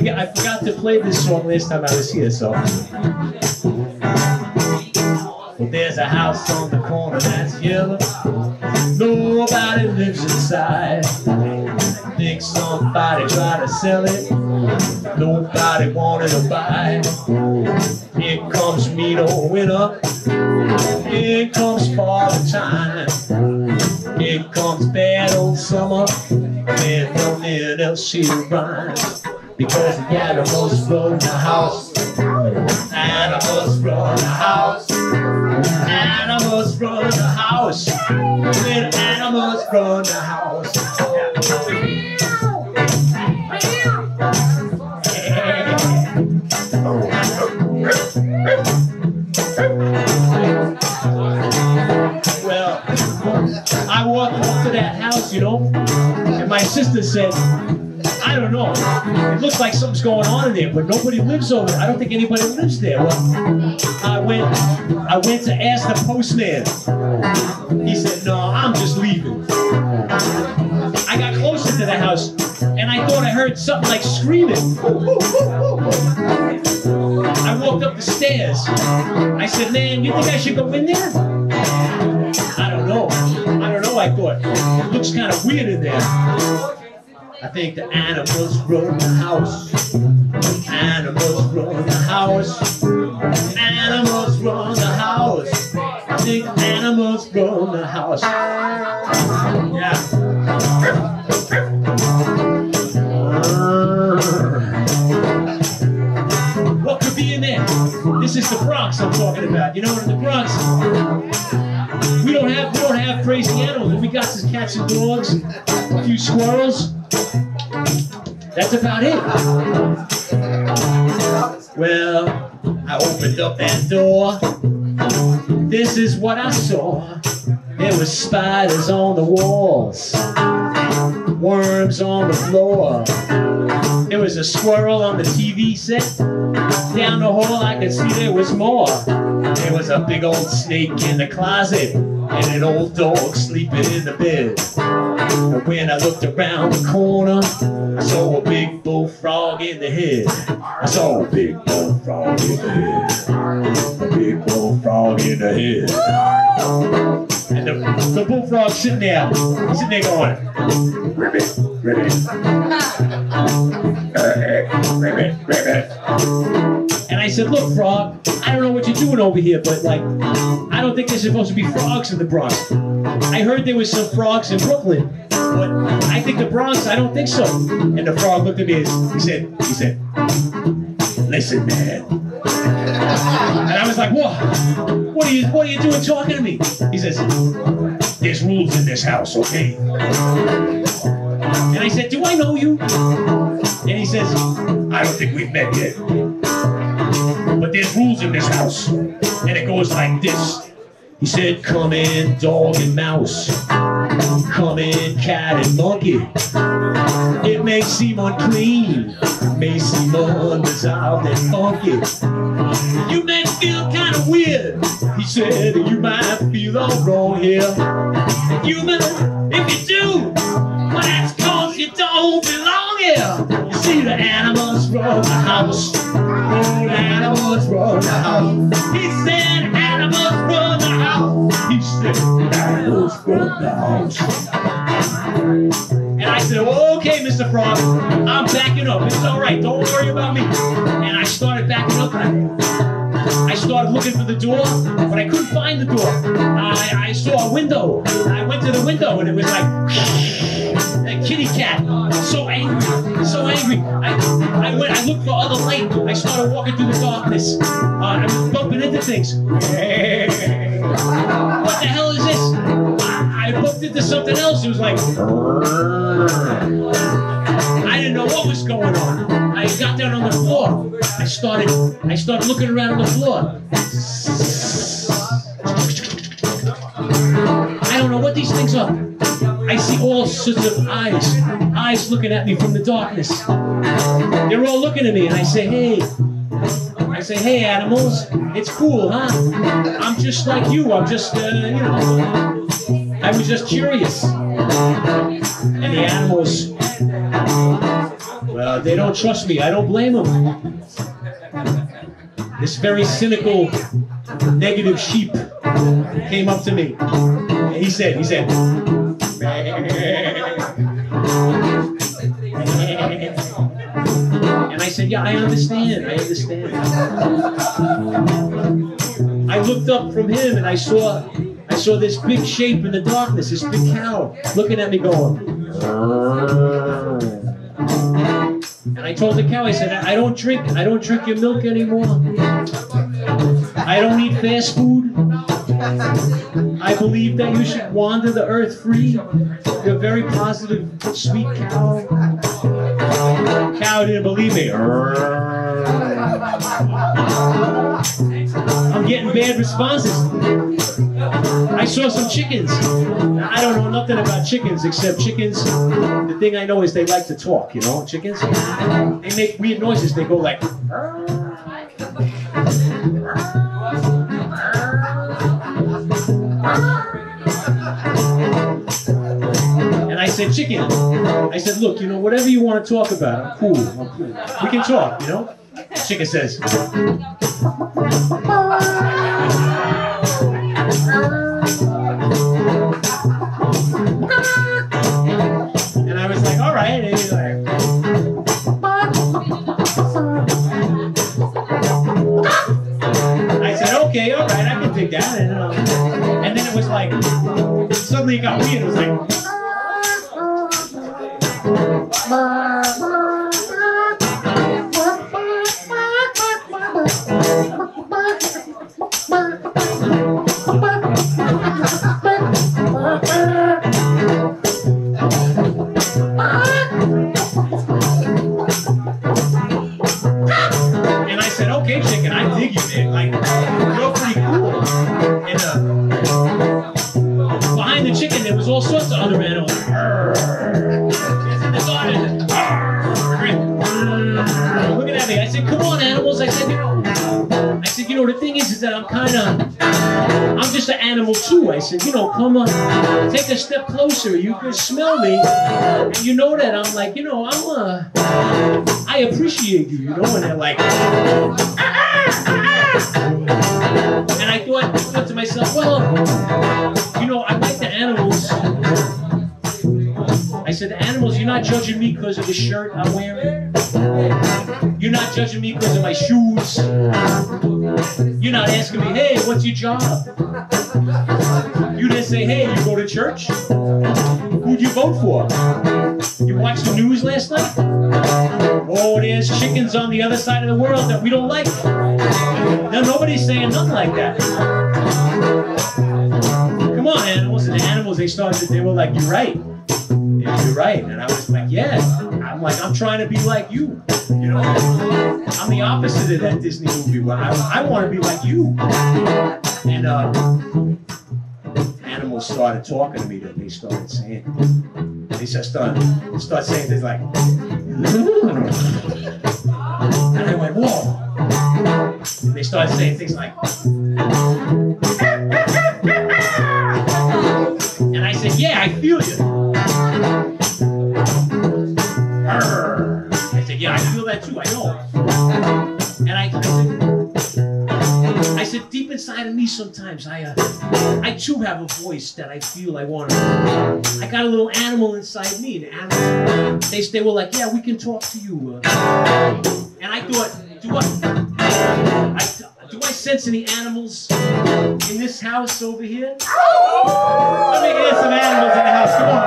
I forgot to play this song last time I was here, so. Well, there's a house on the corner that's yellow. Nobody lives inside. Think somebody tried to sell it. Nobody wanted to buy. Here comes mean old winter. Here comes fall time. Here comes bad old summer. And nothing else she rhymes. Because the animals run the house. Animals run the house. Animals run the house. When animals run the house. Well, I walked up to that house, you know, and my sister said, I don't know. It looks like something's going on in there, but nobody lives over there. I don't think anybody lives there. Well, I went to ask the postman. He said, no, I'm just leaving. I got closer to the house, and I thought I heard something like screaming. I walked up the stairs. I said, man, you think I should go in there? I don't know. I thought. It looks kind of weird in there. I think the animals run the house. Animals run the house. Animals run the house. I think animals run the house. Yeah. What could be in there? This is the Bronx I'm talking about. You know what, in the Bronx, we don't have crazy animals. We got some cats and dogs, a few squirrels. That's about it. Well, I opened up that door. This is what I saw. There were spiders on the walls, worms on the floor. There was a squirrel on the TV set. Down the hall I could see there was more. There was a big old snake in the closet and an old dog sleeping in the bed. And when I looked around the corner, I saw a big bullfrog in the head. I saw a big bullfrog in the head. A big bullfrog in the head. And the bullfrog's sitting there going, ribbit, ribbit. Ribbit. And I said, look, frog, I don't know what you're doing over here, but like, I don't think there's supposed to be frogs in the Bronx. I heard there was some frogs in Brooklyn, but I think the Bronx, I don't think so. And the frog looked at me and he said, listen, man. And I was like, what are you doing talking to me? He says, there's rules in this house, okay? And I said, do I know you? And he says, I don't think we've met yet. But there's rules in this house. And it goes like this. He said, come in, dog and mouse. Come in, cat and monkey. It may seem unclean, may seem unresolved and funky. You may feel kind of weird, he said, you might feel all wrong here. You may, if you do, well that's cause you don't belong here. You see the animals run the house. Oh, the animals run the house. He said animals run the house. He said animals run the house. And I said, well, okay, Mr. Frog, I'm backing up. It's all right. Don't worry about me. And I started backing up. I started looking for the door, but I couldn't find the door. I saw a window. I went to the window, and it was like a kitty cat. So angry, so angry. I looked for other light. I started walking through the darkness. I was bumping into things. What the hell is this? I bumped into something else. It was like, I didn't know what was going on. I down on the floor. I started looking around on the floor. I don't know what these things are. I see all sorts of eyes looking at me from the darkness. They're all looking at me, and I say, hey, animals, it's cool, huh? I'm just like you. I'm just, I was just curious. And the animals, well, they don't trust me. I don't blame them. This very cynical, negative sheep came up to me. And he said, and I said, yeah, I understand. I looked up from him and I saw this big shape in the darkness, this big cow looking at me going. And I told the cow, I said, I don't drink your milk anymore. I don't eat fast food. I believe that you should wander the earth free. You're a very positive, sweet cow. Cow didn't believe me. I'm getting bad responses. I saw some chickens. I don't know nothing about chickens except chickens. The thing I know is they like to talk, you know, chickens. They make weird noises. They go like... And I said, chicken. I said, look, you know, whatever you want to talk about, I'm cool. We can talk, you know? Chicken says. And I was like, all right. And he's like, I said, okay, all right, I can dig that. And then it was like, suddenly it got weird. It was like, and I said, okay, chicken, I dig you, man. Like, you're pretty cool. And behind the chicken, there was all sorts of other animals. Looking at me, I said, come on, animals. I said, you know, the thing is that I'm just an animal too. I said, you know, come on, take a step closer. You can smell me, and you know that I'm like, you know, I appreciate you, you know. And they're like, and I thought to myself, well, you know, I like the animals. I said, the animals, you're not judging me because of the shirt I'm wearing. You're not judging me because of my shoes. You're not asking me, hey, what's your job? You didn't say, hey, you go to church? Who'd you vote for? You watched the news last night? Oh, there's chickens on the other side of the world that we don't like. No, nobody's saying nothing like that. Come on, animals. And the animals, they were like, you're right. Yeah, you're right. And I was like, yeah. I'm like, I'm trying to be like you. You know? I'm the opposite of that Disney movie where I want to be like you. And animals started talking to me. They started saying, start saying things like, and I went, whoa. And they started saying things like, and I said, yeah, I feel you. I said, yeah, I feel that too, I know. And I said, deep inside of me sometimes, I too have a voice that I feel I want to. I got a little animal inside me, and animals, they were like, yeah, we can talk to you. And I thought, do I sense any animals in this house over here? Let me get some animals in the house, come on.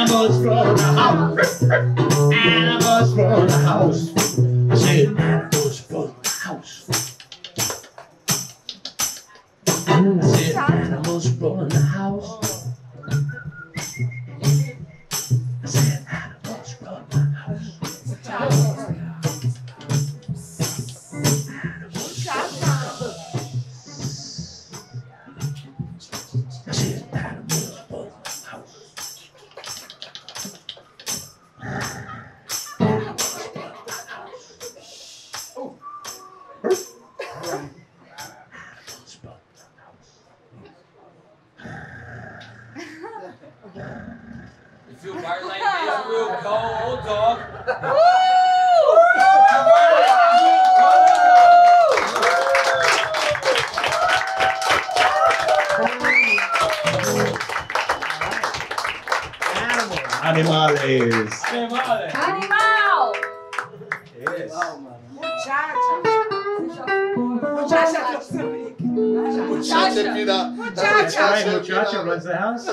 animals from the house. Animals from the house. I said, animals from the house. I said, animals from the house. I said, animals from the house. If you bark like this, we'll call old dog. Animales. Animal! Yes. Muchacha. Muchacha runs the house.